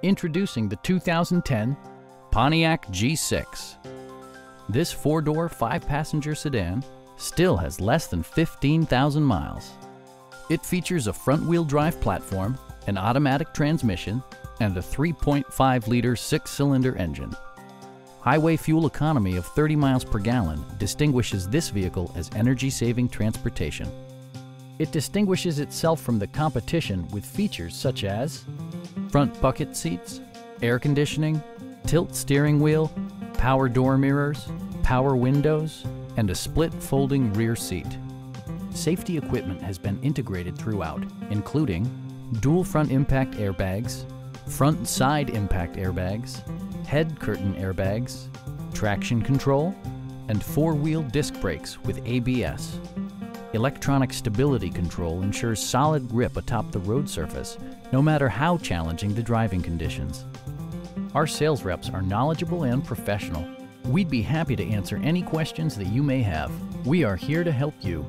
Introducing the 2010 Pontiac G6. This four-door, five-passenger sedan still has less than 15,000 miles. It features a front-wheel drive platform, an automatic transmission, and a 3.5-liter six-cylinder engine. Highway fuel economy of 30 miles per gallon distinguishes this vehicle as energy-saving transportation. It distinguishes itself from the competition with features such as front bucket seats, air conditioning, tilt steering wheel, power door mirrors, power windows, and a split folding rear seat. Safety equipment has been integrated throughout, including dual front impact airbags, front and side impact airbags, head curtain airbags, traction control, and four-wheel disc brakes with ABS. Electronic stability control ensures solid grip atop the road surface, no matter how challenging the driving conditions. Our sales reps are knowledgeable and professional. We'd be happy to answer any questions that you may have. We are here to help you.